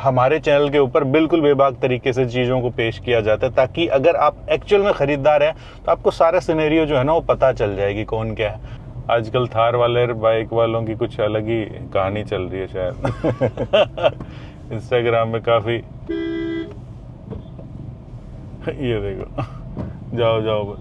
हमारे चैनल के ऊपर बिल्कुल बेबाक तरीके से चीज़ों को पेश किया जाता है, ताकि अगर आप एक्चुअल में ख़रीदार हैं तो आपको सारा सिनेरियो जो है ना वो पता चल जाएगी कौन क्या है। आजकल थार वाले बाइक वालों की कुछ अलग ही कहानी चल रही है शायद इंस्टाग्राम में काफ़ी। ये देखो, जाओ जाओ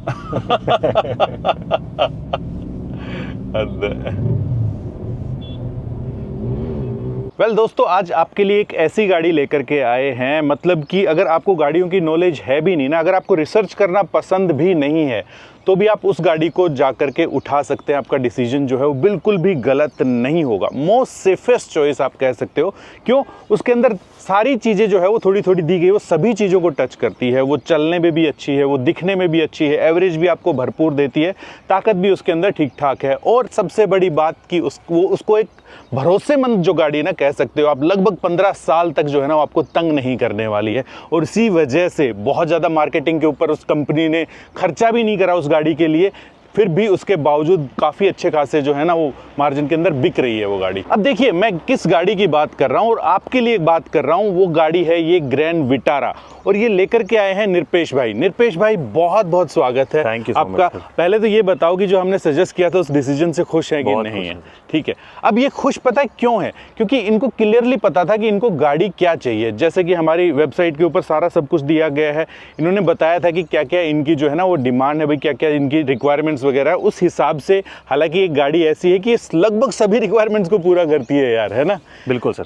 वेल दोस्तों, आज आपके लिए एक ऐसी गाड़ी लेकर के आए हैं, मतलब कि अगर आपको गाड़ियों की नॉलेज है भी नहीं ना, अगर आपको रिसर्च करना पसंद भी नहीं है, तो भी आप उस गाड़ी को जा कर के उठा सकते हैं। आपका डिसीजन जो है वो बिल्कुल भी गलत नहीं होगा। मोस्ट सेफेस्ट चॉइस आप कह सकते हो। क्यों? उसके अंदर सारी चीज़ें जो है वो थोड़ी थोड़ी दी गई, वो सभी चीज़ों को टच करती है। वो चलने में भी अच्छी है, वो दिखने में भी अच्छी है, एवरेज भी आपको भरपूर देती है, ताकत भी उसके अंदर ठीक ठाक है। और सबसे बड़ी बात कि उसको एक भरोसेमंद जो गाड़ी ना कह सकते हो आप, लगभग 15 साल तक जो है ना वो आपको तंग नहीं करने वाली है। और इसी वजह से बहुत ज़्यादा मार्केटिंग के ऊपर उस कंपनी ने खर्चा भी नहीं करा उस गाड़ी के लिए, फिर भी उसके बावजूद काफ़ी अच्छे खासे जो है ना वो मार्जिन के अंदर बिक रही है वो गाड़ी। अब देखिए, मैं किस गाड़ी की बात कर रहा हूँ और आपके लिए बात कर रहा हूँ। वो गाड़ी है ये ग्रैंड विटारा, और ये लेकर के आए हैं निरपेश भाई। निरपेश भाई, बहुत बहुत स्वागत है आपका। पहले तो ये बताओ कि जो हमने सजेस्ट किया था उस डिसीजन से खुश है कि नहीं है? ठीक है। अब ये खुश पता है क्यों है? क्योंकि इनको क्लियरली पता था कि इनको गाड़ी क्या चाहिए। जैसे कि हमारी वेबसाइट के ऊपर सारा सब कुछ दिया गया है, इन्होंने बताया था कि क्या क्या इनकी जो है ना वो डिमांड है, भाई क्या क्या इनकी रिक्वायरमेंट्स वगैरह, उस हिसाब से। हालांकि एक गाड़ी ऐसी है कि लगभग सभी रिक्वायरमेंट्स को पूरा करती है यार, है ना? बिल्कुल सर।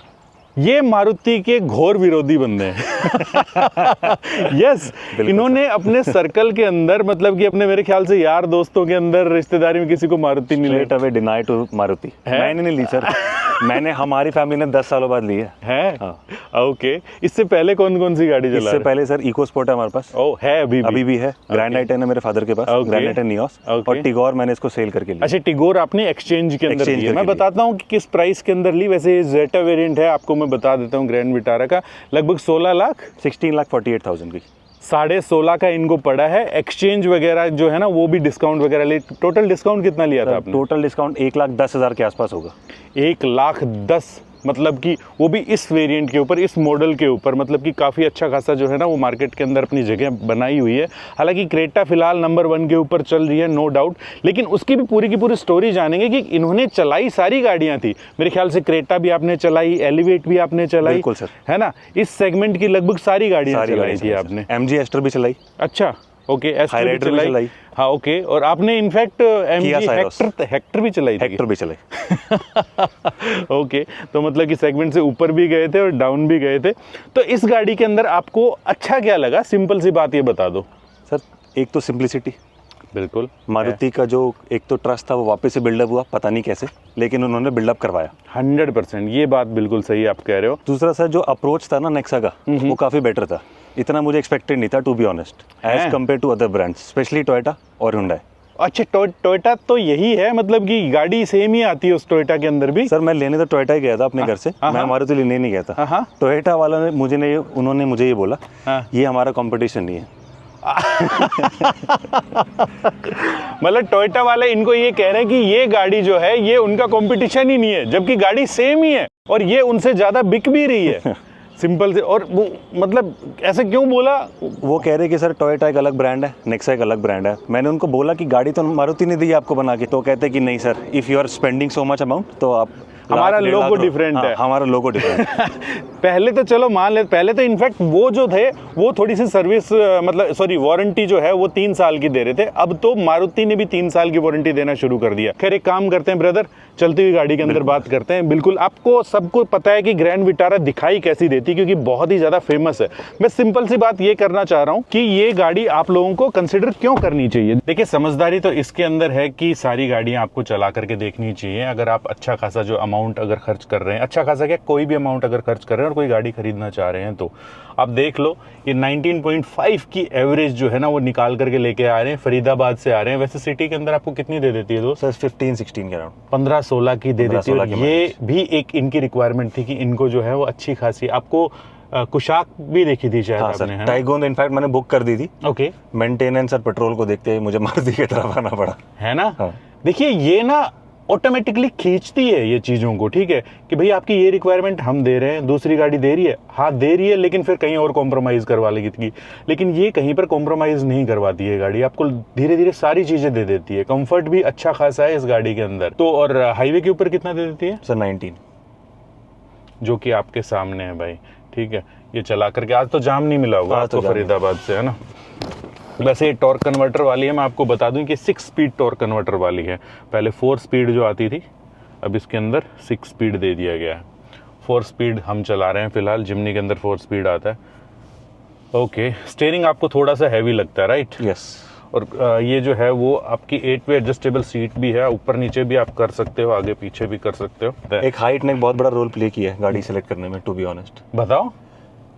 ये मारुति के घोर विरोधी बंदे हैं। यस, इन्होंने अपने सर्कल के अंदर, मतलब कि अपने मेरे ख्याल से यार दोस्तों के अंदर, रिश्तेदारी में किसी को मारुति नहीं let away deny to Maruti. मैंने नहीं ली सर। मैंने, हमारी फैमिली ने 10 सालों बाद ली है। हाँ। ओके। इससे पहले कौन कौन सी गाड़ी चला? इससे पहले सर इको स्पोर्ट है हमारे पास। ओ, है अभी भी है। ग्रैंड आई-10 है मेरे फादर के पास, ग्रैंड आई-10 नियोस, और टिगोर मैंने इसको सेल करके ली। अच्छा, टिगोर आपने एक्सचेंज के अंदर ली है। मैं बताता हूँ कि किस प्राइस के अंदर ली। वैसे ये जेटा वेरिएंट है, आपको मैं बता देता हूँ। ग्रैंड विटारा का लगभग 16,48,000 की, 16.5 का इनको पड़ा है। एक्सचेंज वगैरह जो है ना वो भी डिस्काउंट वगैरह ले, टोटल डिस्काउंट कितना लिया था आपने? टोटल डिस्काउंट 1,10,000 के आसपास होगा। 1,10,000, मतलब कि वो भी इस वेरिएंट के ऊपर, इस मॉडल के ऊपर, मतलब कि काफ़ी अच्छा खासा जो है ना वो मार्केट के अंदर अपनी जगह बनाई हुई है। हालांकि क्रेटा फिलहाल नंबर 1 के ऊपर चल रही है, नो डाउट, लेकिन उसकी भी पूरी की पूरी स्टोरी जानेंगे कि इन्होंने चलाई सारी गाड़ियाँ थी। मेरे ख्याल से क्रेटा भी आपने चलाई, एलिवेट भी आपने चलाई, बिल्कुल सर, है ना? इस सेगमेंट की लगभग सारी गाड़ियाँ चलाई थी आपने। MG एस्टर भी चलाई। अच्छा, ओके। एस्टर भी चलाई। हाँ, ओके। और आपने इनफैक्ट MG हेक्टर भी चलाई थी। हेक्टर भी चलाई। ओके। तो मतलब कि सेगमेंट से ऊपर भी गए थे और डाउन भी गए थे। तो इस गाड़ी के अंदर आपको अच्छा क्या लगा? सिंपल सी बात ये बता दो सर। एक तो सिंप्लिसिटी, बिल्कुल। मारुति का जो एक तो ट्रस्ट था वो वापस से बिल्डअप हुआ, पता नहीं कैसे, लेकिन उन्होंने बिल्डअप करवाया। 100%, ये बात बिल्कुल सही आप कह रहे हो। दूसरा सर, जो अप्रोच था ना नेक्सा का, वो काफ़ी बेटर था। इतना मुझे एक्सपेक्टेड नहीं था, to be honest, as compare to other brands, specially Toyota और हुंडई। अच्छा, टोयोटा तो यही है, मतलब कि गाड़ी सेम ही आती है उस टोयोटा के अंदर भी? सर मैं लेने तो टोयोटा ही गया था अपने घर से, मैं मारुति लेने नहीं गया था। टोयोटा वाला ने उन्होंने मुझे ये बोला, ये हमारा कंपटीशन नहीं है। मतलब टोयोटा वाले इनको ये कह रहे हैं कि ये गाड़ी जो है ये उनका कंपटीशन ही नहीं है, जबकि गाड़ी सेम ही है और ये उनसे ज़्यादा बिक भी रही है। सिंपल से। और वो मतलब ऐसे क्यों बोला? वो कह रहे कि सर टोयोटा एक अलग ब्रांड है, नेक्सा एक अलग ब्रांड है। मैंने उनको बोला कि गाड़ी तो मारुति ने दी आपको बना के, तो कहते कि नहीं sir, if you are spending so much amount तो आप, हमारा लोगो डिफरेंट है। हमारा लोगो डिफरेंट है। पहले तो चलो मान ले, पहले तो इनफैक्ट वो जो थे वो थोड़ी सी सर्विस, मतलब सॉरी वारंटी जो है वो 3 साल की दे रहे थे। अब तो मारुति ने भी 3 साल की वारंटी देना शुरू कर दिया। खैर, एक काम करते हैं ब्रदर, चलती हुई गाड़ी के अंदर बात करते हैं। बिल्कुल, आपको सबको पता है कि ग्रैंड विटारा दिखाई कैसी देती है, क्योंकि बहुत ही ज़्यादा फेमस है। मैं सिंपल सी बात ये करना चाह रहा हूँ कि ये गाड़ी आप लोगों को कंसिडर क्यों करनी चाहिए। देखिए, समझदारी तो इसके अंदर है कि सारी गाड़ियाँ आपको चला करके देखनी चाहिए। अगर आप अच्छा खासा जो अमाउंट अगर खर्च कर रहे हैं, अच्छा खासा क्या, कोई भी अमाउंट अगर खर्च कर रहे हैं और कोई गाड़ी खरीदना चाह रहे हैं, तो आप देख लो ये 19.5 की एवरेज जो है ना वो निकाल करके लेके आ रहे हैं। फरीदाबाद से आ रहे हैं। वैसे सिटी के अंदर आपको कितनी दे देती है दोस्त? सर 15-16 के अराउंड, 15-16 की दे देती है। ये भी एक इनकी रिक्वायरमेंट थी कि इनको जो है वो अच्छी खासी, आपको कुशाक भी देखी थी शायद आपने? टाइगोन इनफैक्ट मैंने बुक कर दी थी। ओके। मेंटेनेंस और पेट्रोल को देखते हुए मुझे मारुति की तरफ आना पड़ा, है ना? देखिए, ये ना ऑटोमेटिकली खींचती है ये चीज़ों को, ठीक है, कि भाई आपकी ये रिक्वायरमेंट हम दे रहे हैं, दूसरी गाड़ी दे रही है, हाँ दे रही है, लेकिन फिर कहीं और कॉम्प्रोमाइज़ करवा लेगी। लेकिन ये कहीं पर कॉम्प्रोमाइज़ नहीं करवाती है गाड़ी, आपको धीरे धीरे सारी चीज़ें दे देती है। कंफर्ट भी अच्छा खासा है इस गाड़ी के अंदर। तो और हाईवे के ऊपर कितना दे देती है सर? 19, जो कि आपके सामने है भाई, ठीक है। ये चला करके आज तो जाम नहीं मिला होगा आपको फरीदाबाद से, है ना। वैसे ये टॉर्क कन्वर्टर वाली है, मैं आपको बता दूं कि 6 स्पीड टॉर्क कन्वर्टर वाली है। पहले 4 स्पीड जो आती थी, अब इसके अंदर 6 स्पीड दे दिया गया है। 4 स्पीड हम चला रहे हैं फिलहाल, जिमनी के अंदर 4 स्पीड आता है। ओके, स्टीयरिंग आपको थोड़ा सा हैवी लगता है, राइट? यस। और ये जो है वो आपकी 8 वे एडजस्टेबल सीट भी है, ऊपर नीचे भी आप कर सकते हो, आगे पीछे भी कर सकते हो। एक हाइट ने एक बहुत बड़ा रोल प्ले किया है गाड़ी सेलेक्ट करने में, टू बी ऑनेस्ट। बताओ।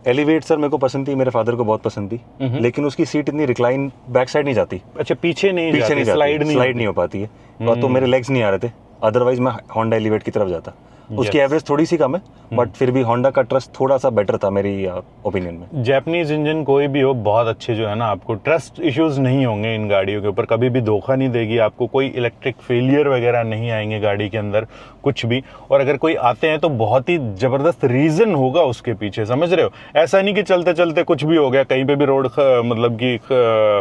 एलिवेट सर मेरे को पसंद थी, मेरे फादर को बहुत पसंद थी, लेकिन उसकी सीट इतनी रिक्लाइन बैक साइड नहीं जाती। अच्छा, पीछे नहीं जाती, स्लाइड नहीं हो पाती है। और तो मेरे लेग्स नहीं आ रहे थे, अदरवाइज मैं होंडा एलिवेट की तरफ जाता। उसकी एवरेज थोड़ी सी कम है, बट फिर भी होंडा का ट्रस्ट थोड़ा सा बेटर था मेरी ओपिनियन में। जैपनीज इंजन कोई भी हो, बहुत अच्छे जो है ना, आपको ट्रस्ट इश्यूज नहीं होंगे इन गाड़ियों के ऊपर, कभी भी धोखा नहीं देगी आपको, कोई इलेक्ट्रिक फेलियर वगैरह नहीं आएंगे गाड़ी के अंदर कुछ भी। और अगर कोई आते हैं तो बहुत ही जबरदस्त रीजन होगा उसके पीछे, समझ रहे हो। ऐसा नहीं कि चलते चलते कुछ भी हो गया, कहीं पे भी रोड मतलब कि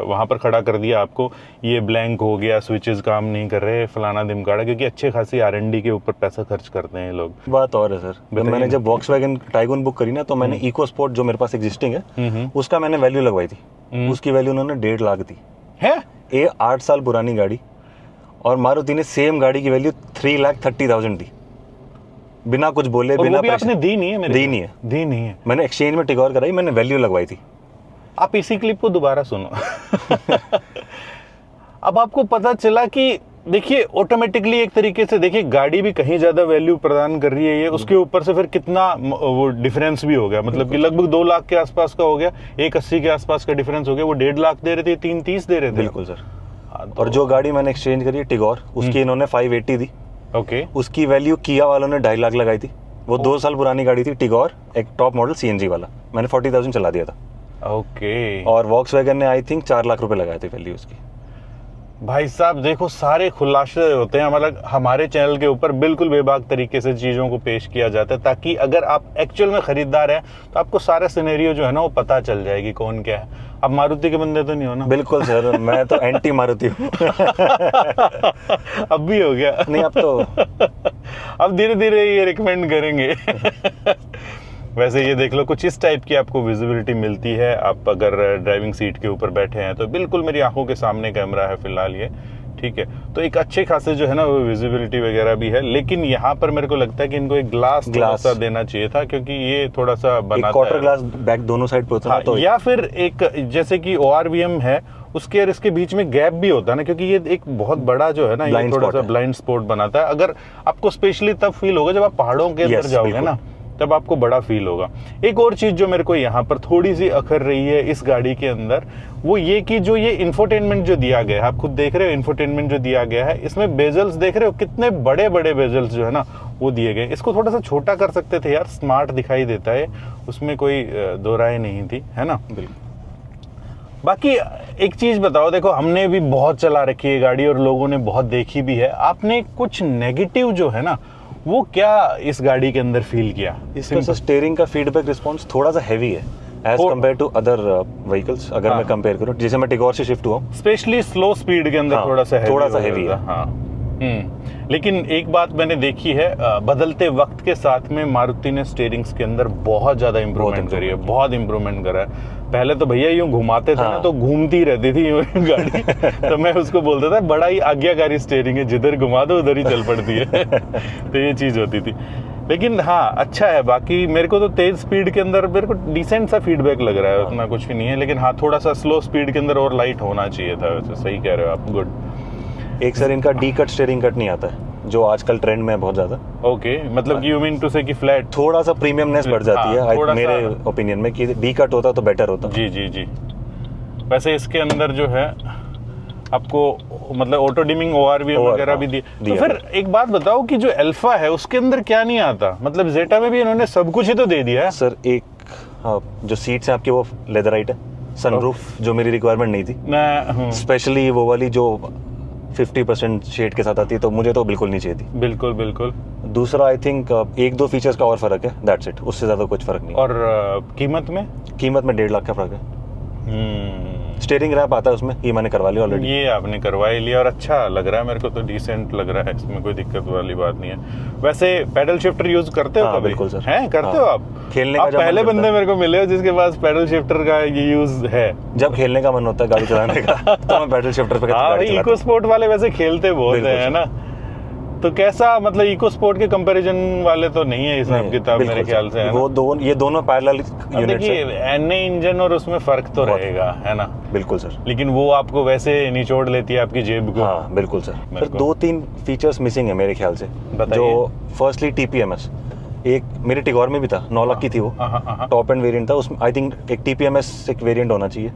वहां पर खड़ा कर दिया आपको, ये ब्लैंक हो गया, स्विचेस काम नहीं कर रहे, फलाना दिमकाड़ा, क्योंकि अच्छे खासी R&D के ऊपर पैसा खर्च करते हैं लोग। बात और है सर, मैंने जब वॉक्सवैगन टाइगन बुक करी ना, तो मैंने इको स्पोर्ट जो मेरे पास एग्जिस्टिंग है उसका मैंने वैल्यू लगवाई थी। उसकी वैल्यू उन्होंने 1.5 लाख दी है। ये 8 साल पुरानी गाड़ी, और मारुति ने सेम गाड़ी की वैल्यू 3,30,000 दी, बिना कुछ बोले, बिना भी आपने दी नहीं है? मेरे दी नहीं है। मैंने एक्सचेंज में टिगोर कराई, मैंने वैल्यू लगवाई थी। आप इसी क्लिप को दोबारा सुनो। अब आपको पता चला कि देखिए ऑटोमेटिकली एक तरीके से देखिए गाड़ी भी कहीं ज्यादा वैल्यू प्रदान कर रही है ये, उसके ऊपर से फिर कितना वो डिफरेंस भी हो गया, मतलब कि लगभग 2 लाख के आसपास का हो गया, 1,80 के आसपास का डिफरेंस हो गया। वो 1.5 लाख दे रहे थे, 3,30 दे रहे थे। बिल्कुल सर। और जो गाड़ी मैंने एक्सचेंज करी है टिगोर, उसकी इन्होंने 580 दी। ओके। उसकी वैल्यू किया वालों ने 2.5 लाख लगाई थी। वो 2 साल पुरानी गाड़ी थी टिगोर, एक टॉप मॉडल CNG वाला, मैंने 40,000 चला दिया था। ओके। और वॉक्सवैगन ने आई थिंक 4 लाख रुपए लगाए थे वैल्यू उसकी। भाई साहब देखो, सारे खुलासे होते हैं, मतलब हमारे चैनल के ऊपर बिल्कुल बेबाक तरीके से चीज़ों को पेश किया जाता है, ताकि अगर आप एक्चुअल में खरीदार हैं तो आपको सारा सिनेरियो जो है ना वो पता चल जाएगी कौन क्या है। अब मारुति के बंदे तो नहीं हो ना? बिल्कुल सर, मैं तो एंटी मारुति हूँ। अब भी हो गया? नहीं, अब तो अब धीरे धीरे ये रिकमेंड करेंगे। वैसे ये देख लो, कुछ इस टाइप की आपको विजिबिलिटी मिलती है। आप अगर ड्राइविंग सीट के ऊपर बैठे हैं तो बिल्कुल मेरी आंखों के सामने कैमरा है फिलहाल ये, ठीक है। तो एक अच्छे खासे जो है ना वो विजिबिलिटी वगैरह भी है, लेकिन यहाँ पर मेरे को लगता है कि इनको एक ग्लास सा देना चाहिए था, क्योंकि ये थोड़ा सा बनाता है क्वार्टर ग्लास बैक दोनों साइड पे होता है। तो या फिर एक जैसे कि ORVM है उसके और इसके बीच में गैप भी होता है ना, क्योंकि ये एक बहुत बड़ा जो है ना, ये थोड़ा सा ब्लाइंड स्पॉट बनाता है। अगर आपको स्पेशली तब फील होगा जब आप पहाड़ों के अंदर जाओगे ना, तब आपको बड़ा फील होगा। एक और चीज जो मेरे को यहाँ पर थोड़ी सी अखर रही है इस गाड़ी के अंदर, वो ये कि जो ये इंफोटेनमेंट जो दिया गया है, आप खुद देख रहे हो इंफोटेनमेंट जो दिया गया है, इसमें बेजल्स देख रहे हो, कितने बड़े बड़े बेजल्स जो है ना वो दिए गए। इसको थोड़ा सा छोटा कर सकते थे यार, स्मार्ट दिखाई देता है, उसमें कोई दो राय नहीं थी, है ना। बाकी एक चीज बताओ, देखो हमने भी बहुत चला रखी है गाड़ी और लोगों ने बहुत देखी भी है, आपने कुछ नेगेटिव जो है ना वो क्या इस गाड़ी के अंदर फील किया? इसका स्टीयरिंग का फीडबैक रिस्पॉन्स थोड़ा सा हैवी है as compare to other vehicles. अगर मैं कंपेयर करूं, जैसे मैं टिगोर से शिफ्ट हुआ, स्पेशली स्लो स्पीड के अंदर थोड़ा सा हैवी है। हाँ। लेकिन एक बात मैंने देखी है, बदलते वक्त के साथ में मारुति ने स्टीयरिंग्स के अंदर बहुत ज्यादा इंप्रूवमेंट करी है, बहुत इंप्रूवमेंट करा है। पहले तो भैया यूं घुमाते थे ना तो घूमती रहती थी गाड़ी। तो मैं उसको बोलता था बड़ा ही आज्ञाकारी स्टीयरिंग है, जिधर घुमा दो उधर ही चल पड़ती है। तो ये चीज होती थी। लेकिन हाँ अच्छा है, बाकी मेरे को तो तेज स्पीड के अंदर मेरे को डिसेंट सा फीडबैक लग रहा है, उतना कुछ भी नहीं है। लेकिन हाँ थोड़ा सा स्लो स्पीड के अंदर और लाइट होना चाहिए था। वैसे सही कह रहे हो आप, गुड। एक सर इनका डी कट स्टीयरिंग कट नहीं आता है, जो आजकल ट्रेंड में है बहुत ज्यादा। ओके, मतलब कि यू मीन टू से कि फ्लैट थोड़ा सा प्रीमियमनेस बढ़ जाती है मेरे ओपिनियन में, कि डी कट होता तो बेटर होता। जी जी जी। वैसे इसके अंदर जो है आपको मतलब ऑटो डिमिंग ORVM वगैरह भी दिए। तो फिर एक बात बताओ कि जो अल्फा है उसके अंदर क्या नहीं आता? मतलब जेटा में भी इन्होंने सब कुछ ही तो दे दिया है सर। एक जो सीट्स हैं आपके वो लेदराइट है, सनरूफ जो मेरी रिक्वायरमेंट नहीं थी, मैं स्पेशली वो वाली जो 50% शेड के साथ आती है, तो मुझे तो बिल्कुल नहीं चाहिए थी। बिल्कुल बिल्कुल। दूसरा आई थिंक 1-2 फीचर्स का और फ़र्क है, दैट्स इट, उससे ज़्यादा कुछ फ़र्क नहीं। और कीमत में? कीमत में 1.5 लाख का फ़र्क है। स्टीयरिंग रैप आता है उसमें, ये मैंने करवा लिया ऑलरेडी। ये आपने करवा ही लिया और अच्छा लग रहा है, मेरे को तो डिसेंट लग रहा है, इसमें कोई दिक्कत वाली बात नहीं है। वैसे पैडल शिफ्टर यूज करते हो? हाँ, कभी? बिल्कुल सर। हैं, करते हो आप? खेलने का आप जब मन पहले करता बंदे है। मेरे को मिले हो जिसके पास पैडल शिफ्टर का ये यूज है। जब खेलने का मन होता है गाड़ी चलाने का तो मैं पैडल शिफ्टर पे हाँ भाई, गाड़ी इको स्पोर्ट वाले वैसे खेलते बहुत बिल्कुल है सर। ना। तो कैसा, मतलब इको स्पोर्ट के कंपैरिजन वाले तो नहीं है हिसाब किताब मेरे ख्याल से, है ना? वो ये दोनों पैरेलल अब यूनिट्स देखिए, है। एनए इंजन और उसमें फर्क तो बहुत। रहेगा, है ना? बिल्कुल सर। लेकिन वो आपको वैसे निचोड़ लेती है आपकी जेब को। हाँ बिल्कुल सर। मेरे फिर को। 2-3 फीचर्स मिसिंग है मेरे ख्याल से, बताइए। जो फर्स्टली टीपीएमएस, एक मेरे टिगोर में भी था, 9 लाख की थी वो, टॉप एंड वेरिएंट था उसमें। आई थिंक एक टीपीएमएस एक वेरिएंट होना चाहिए,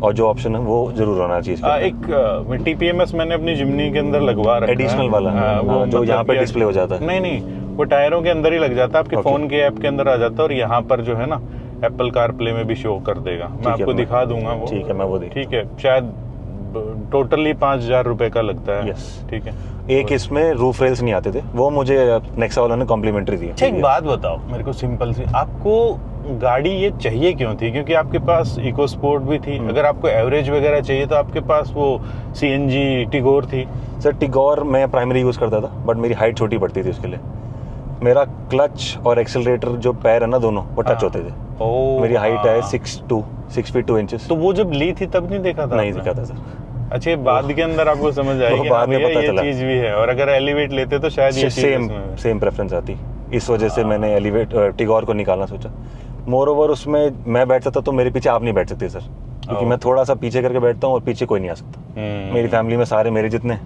और जो ऑप्शन है वो जरूर होना चाहिए इसके अंदर। एक टीपीएमएस मैंने अपनी जिम्नी के अंदर लगवा रखा है। एडिशनल वाला, वो जो यहाँ पे कि- डिस्प्ले हो जाता है। नहीं, वो टायरों के अंदर ही लग जाता है, आपके Okay. फोन के ऐप के अंदर आ जाता है, और यहाँ पर जो है ना एप्पल कार प्ले में भी शो कर देगा। मैं है, आपको दिखा दूंगा वो। ठीक है, मैं वो ठीक है, शायद टोटली 5,000 रुपए का लगता है। Yes. ठीक है। एक इसमें रूफ रेल्स नहीं आते थे, वो मुझे नेक्सा वालों ने कॉम्प्लीमेंट्री दिए। अच्छा, एक बात बताओ मेरे को सिंपल सी, आपको गाड़ी ये चाहिए क्यों थी? क्योंकि आपके पास इको स्पोर्ट भी थी, अगर आपको एवरेज वगैरह चाहिए तो आपके पास वो सीएनजी टिगोर थी। सर टिगोर मैं प्राइमरी यूज़ करता था, बट मेरी हाइट छोटी पड़ती थी उसके लिए। मेरा क्लच और एक्सेलरेटर जो पैर है ना दोनों, वो टच होते थे। ओ, मेरी हाइट है हाँ। 6 फीट 2 इंचेस। तो वो जब ली थी तब नहीं देखा था नहीं आपने? दिखा था सर। अच्छा, ये बाद के अंदर आपको समझ आई वो कि बाद हाँ में भैया पता ये चला। चीज भी है, और अगर एलिवेट लेते तो शायद ये चीज इसमें- सेम प्रेफरेंस आती, इस वजह से मैंने एलिवेट टिगोर को निकालना सोचा। मोर ओवर उसमें मैं बैठ सकता तो मेरे पीछे आप नहीं बैठ सकते सर, क्योंकि मैं थोड़ा सा पीछे करके बैठता हूँ और पीछे कोई नहीं आ सकता। मेरी फैमिली में सारे मेरे जितने,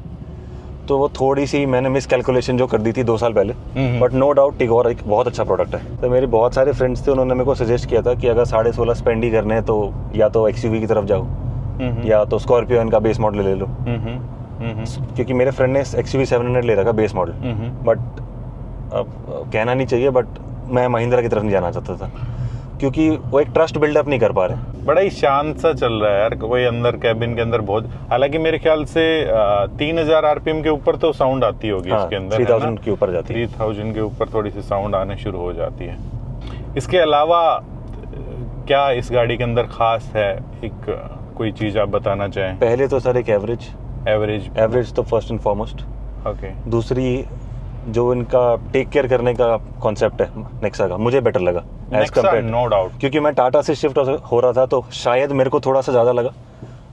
तो वो थोड़ी सी मैंने मिस कैलकुलेशन जो कर दी थी 2 साल पहले। बट नो डाउट टिगोर एक बहुत अच्छा प्रोडक्ट है। तो मेरे बहुत सारे फ्रेंड्स थे, उन्होंने मेरे को सजेस्ट किया था कि अगर 16.5 स्पेंड ही करने हैं तो या तो एक्सयूवी की तरफ जाओ, या तो स्कॉर्पियो इनका बेस मॉडल ले लो। क्योंकि मेरे फ्रेंड ने एक्सयूवी 700 ले रखा बेस मॉडल, बट अब कहना नहीं चाहिए, बट मैं महिंद्रा की तरफ नहीं जाना चाहता था, क्योंकि वो एक ट्रस्ट बिल्डअप नहीं कर पा रहे। बड़ा ही शांत सा चल रहा है यार, कोई अंदर कैबिन के अंदर बहुत, हालांकि मेरे ख्याल से 3000 आरपीएम के ऊपर तो साउंड आती होगी हाँ, इसके अंदर, 3000 के ऊपर जाती है। 3000 के ऊपर थोड़ी सी साउंड आने शुरू हो जाती है। इसके अलावा क्या इस गाड़ी के अंदर खास है, एक कोई चीज आप बताना चाहें? पहले तो सर एक एवरेज तो फर्स्ट एंड फॉरमोस्ट। ओके। दूसरी, जो इनका टेक केयर करने का कॉन्सेप्ट है नेक्सा का, मुझे बेटर लगा एज कम्पेयर, नो डाउट, क्योंकि मैं टाटा से शिफ्ट हो रहा था, तो शायद मेरे को थोड़ा सा ज़्यादा लगा।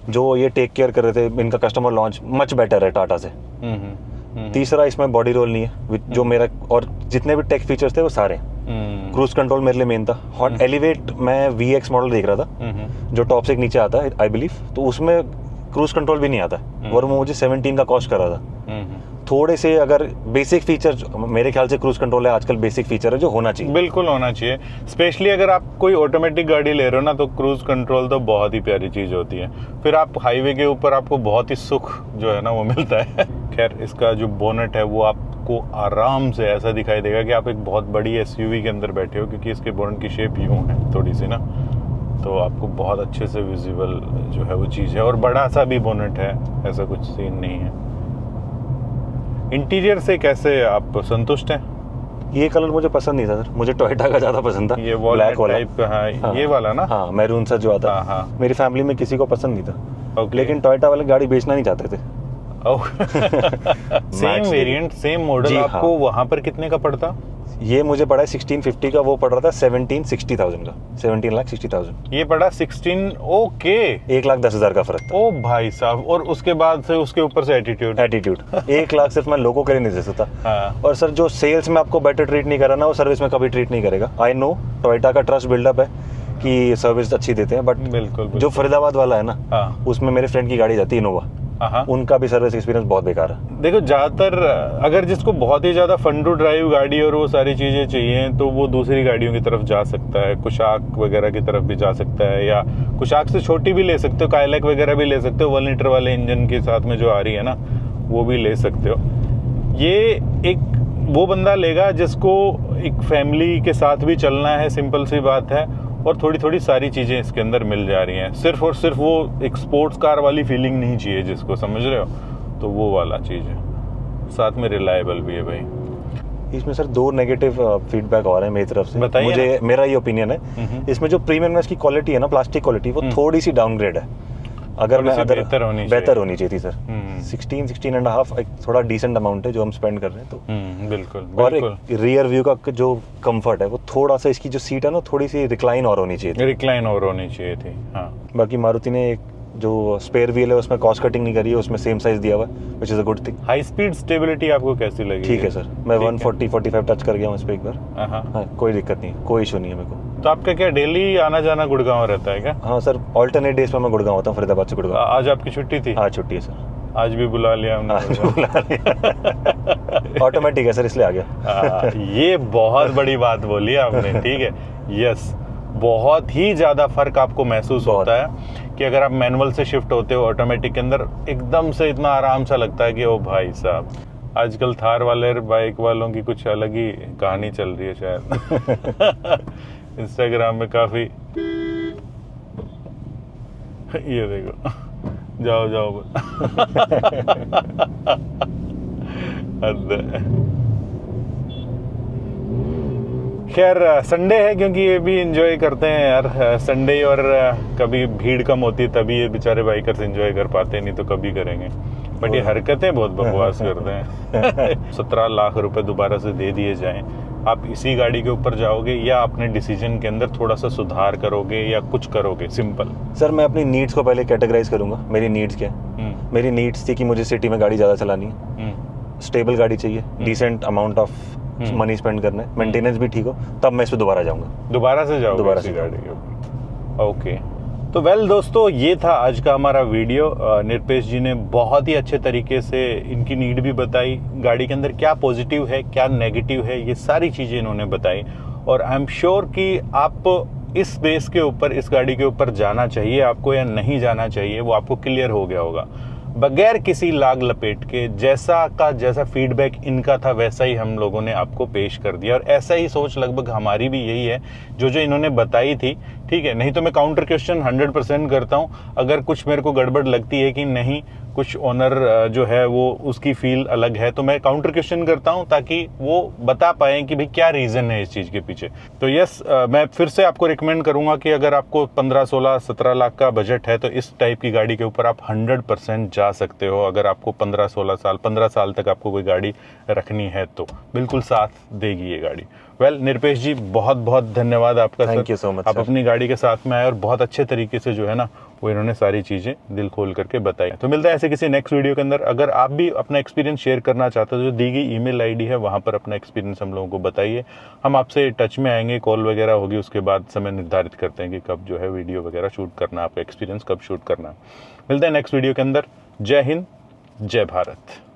जो ये टेक केयर कर रहे थे, इनका कस्टमर लॉन्च मच बेटर है टाटा से। तीसरा, इसमें बॉडी रोल नहीं है, जो मेरा, और जितने भी टेक फीचर्स थे वो सारे। क्रूज कंट्रोल मेरे लिए मेन था। हॉट एलिवेट मैं VX मॉडल देख रहा था, जो टॉप से नीचे आता है आई बिलीव, तो उसमें क्रूज कंट्रोल भी नहीं आता, और वो मुझे 17 का कॉस्ट कर रहा था। थोड़े से अगर बेसिक फीचर, मेरे ख्याल से क्रूज कंट्रोल है आजकल बेसिक फीचर है जो होना चाहिए, बिल्कुल होना चाहिए। स्पेशली अगर आप कोई ऑटोमेटिक गाड़ी ले रहे हो ना, तो क्रूज कंट्रोल तो बहुत ही प्यारी चीज होती है। फिर आप हाईवे के ऊपर आपको बहुत ही सुख जो है ना वो मिलता है। खैर, इसका जो बोनेट है वो आपको आराम से ऐसा दिखाई देगा कि आप एक बहुत बड़ी SUV के अंदर बैठे हो, क्योंकि इसके बोनेट की शेप यूं है थोड़ी सी ना, तो आपको बहुत अच्छे से विजिबल जो है वो चीज़ है, और बड़ा सा भी बोनेट है, ऐसा कुछ सीन नहीं है। इंटीरियर से कैसे आप संतुष्ट हैं? ये कलर मुझे पसंद नहीं था सर, मुझे टोयोटा का ज्यादा पसंद था, ये ब्लैक वाला टाइप का, हाँ, ये वाला ना, हाँ मैरून सा जो आता, हाँ। मेरी फैमिली में किसी को पसंद नहीं था। Okay. लेकिन टोयोटा वाले गाड़ी बेचना नहीं चाहते थे। सेम वेरिएंट सेम मॉडल आपको वहां पर कितने का पड़ता? ये मुझे पड़ा है 1650 का, वो पड़ रहा था 17,60,000 का, 17,60,000। ये पड़ा 16, ओके, 1,10,000 का फर्क था। ओ भाई साहब, और उसके बाद से उसके ऊपर से एटीट्यूड 1 लाख सिर्फ मैं लोगों के लिए नहीं दे सकता। हाँ। और सर जो सेल्स में आपको बेटर ट्रीट नहीं करा ना, वो सर्विस में कभी ट्रीट नहीं करेगा। आई नो टोयोटा का ट्रस्ट बिल्डअप है कि सर्विस अच्छी देते हैं, बट बिल्कुल। जो फरीदाबाद वाला है ना, हाँ। उसमें मेरे फ्रेंड की गाड़ी जाती है इनोवा, उनका भी सर्विस एक्सपीरियंस बहुत बेकार है। देखो, ज्यादातर अगर जिसको बहुत ही ज्यादा फन टू ड्राइव गाड़ी और वो सारी चीजें चाहिए, तो वो दूसरी गाड़ियों की तरफ जा सकता है, कुशाक वगैरह की तरफ भी जा सकता है, या कुशाक से छोटी भी ले सकते हो, काइलैक वगैरह भी ले सकते हो, 1 लीटर वाले इंजन के साथ में जो आ रही है ना, वो भी ले सकते हो। ये एक वो बंदा लेगा जिसको एक फैमिली के साथ भी चलना है, सिंपल सी बात है, और थोड़ी थोड़ी सारी चीज़ें इसके अंदर मिल जा रही हैं। सिर्फ और सिर्फ वो एक स्पोर्ट्स कार वाली फीलिंग नहीं चाहिए जिसको, समझ रहे हो, तो वो वाला चीज़ है, साथ में रिलायबल भी है भाई। इसमें सर 2 नेगेटिव फीडबैक आ रहे हैं मेरी तरफ से। बताइए मुझे मेरा ये ओपिनियन है, इसमें जो प्रीमियमनेस की क्वालिटी है ना, प्लास्टिक क्वालिटी, वो थोड़ी सी डाउनग्रेड है। अगर मैं अदर बेहतर होनी चाहिए थी सर। 16.5 एक थोड़ा डिसेंट अमाउंट है जो हम स्पेंड कर रहे हैं, तो बिल्कुल और एक रियर व्यू का जो कंफर्ट है वो थोड़ा सा, इसकी जो सीट है ना थोड़ी सी रिक्लाइन और होनी चाहिए थी। रिक्लाइन और होनी चाहिए थी, हाँ। बाकी मारुति ने एक जो स्पेयर व्हील है उसमें कॉस्ट कटिंग नहीं करी है, उसमें सेम साइज दिया हुआ है, which is a good thing. High speed stability आपको कैसी लगी? ठीक है सर, मैं 140-45 टच कर गया हूँ इस पे एक बार। हाँ, कोई दिक्कत नहीं, कोई इशू नहीं है मेरे को। तो आपका क्या डेली आना जाना गुड़गांव रहता है क्या? हाँ सर, ऑल्टरनेट डेज पे मैं गुड़गांव होता हूँ, फरीदाबाद से गुड़गांव। आज आपकी छुट्टी थी? आज छुट्टी है सर। आज भी बुला लिया हमने। ऑटोमेटिक है सर, इसलिए आ गया। ये बहुत बड़ी बात बोली आपने, ठीक है। यस, बहुत ही ज़्यादा फर्क आपको महसूस होता है कि अगर आप मैनुअल से शिफ्ट होते हो ऑटोमेटिक के अंदर, एकदम से इतना आराम सा लगता है कि ओ भाई साहब। आजकल थार वाले बाइक वालों की कुछ अलग ही कहानी चल रही है शायद। इंस्टाग्राम में काफ़ी, ये देखो, जाओ जाओ। खैर संडे है, क्योंकि ये भी एंजॉय करते हैं यार संडे, और कभी भीड़ कम होती है तभी ये बेचारे बाइकर्स एंजॉय कर पाते हैं, नहीं तो कभी करेंगे। बट ये हरकतें बहुत बकवास करते हैं। 17 लाख रुपए दोबारा से दे दिए जाएं, आप इसी गाड़ी के ऊपर जाओगे या अपने डिसीजन के अंदर थोड़ा सा सुधार करोगे या कुछ करोगे? सिंपल सर, मैं अपनी नीड्स को पहले कैटेगराइज करूंगा। मेरी नीड्स क्या है? मेरी नीड्स थी कि मुझे सिटी में गाड़ी ज़्यादा चलानी है, स्टेबल गाड़ी चाहिए, decent amount of money spend करना है, मेंटेनेंस भी ठीक हो, तब मैं इस पे दोबारा जाऊंगा। दोबारा से जाओगे दोबारा इसी से गाड़ी के ऊपर? ओके। तो वेल दोस्तों, ये था आज का हमारा वीडियो। निरपेश जी ने बहुत ही अच्छे तरीके से इनकी नीड भी बताई, गाड़ी के अंदर क्या पॉजिटिव है क्या नेगेटिव है, ये सारी चीज़ें इन्होंने बताई। और आई एम श्योर कि आप इस बेस के ऊपर, इस गाड़ी के ऊपर जाना चाहिए आपको या नहीं जाना चाहिए, वो आपको क्लियर हो गया होगा बगैर किसी लाग लपेट के। जैसा का जैसा फीडबैक इनका था वैसा ही हम लोगों ने आपको पेश कर दिया, और ऐसा ही सोच लगभग हमारी भी यही है जो जो इन्होंने बताई थी, ठीक है। नहीं तो मैं काउंटर क्वेश्चन 100% करता हूँ, अगर कुछ मेरे को गड़बड़ लगती है कि नहीं कुछ ओनर जो है वो उसकी फील अलग है, तो मैं काउंटर क्वेश्चन करता हूँ ताकि वो बता पाएं कि भाई क्या रीज़न है इस चीज़ के पीछे। तो यस, मैं फिर से आपको रिकमेंड करूँगा कि अगर आपको 15, 16, 17 लाख का बजट है तो इस टाइप की गाड़ी के ऊपर आप 100% जा सकते हो। अगर आपको 15 साल तक आपको कोई गाड़ी रखनी है तो बिल्कुल साथ देगी ये गाड़ी। वेल निरपेश जी, बहुत बहुत धन्यवाद आपका। Thank you so much. आप अपनी गाड़ी के साथ में आए और बहुत अच्छे तरीके से जो है ना वो इन्होंने सारी चीज़ें दिल खोल करके बताई। तो मिलता है ऐसे किसी नेक्स्ट वीडियो के अंदर। अगर आप भी अपना एक्सपीरियंस शेयर करना चाहते हो, जो दी गई ईमेल आईडी है वहाँ पर अपना एक्सपीरियंस हम लोगों को बताइए, हम आपसे टच में आएंगे, कॉल वगैरह होगी, उसके बाद समय निर्धारित करते हैं कि कब जो है वीडियो वगैरह शूट करना, आपका एक्सपीरियंस कब शूट करना। मिलते हैं नेक्स्ट वीडियो के अंदर। जय हिंद, जय भारत।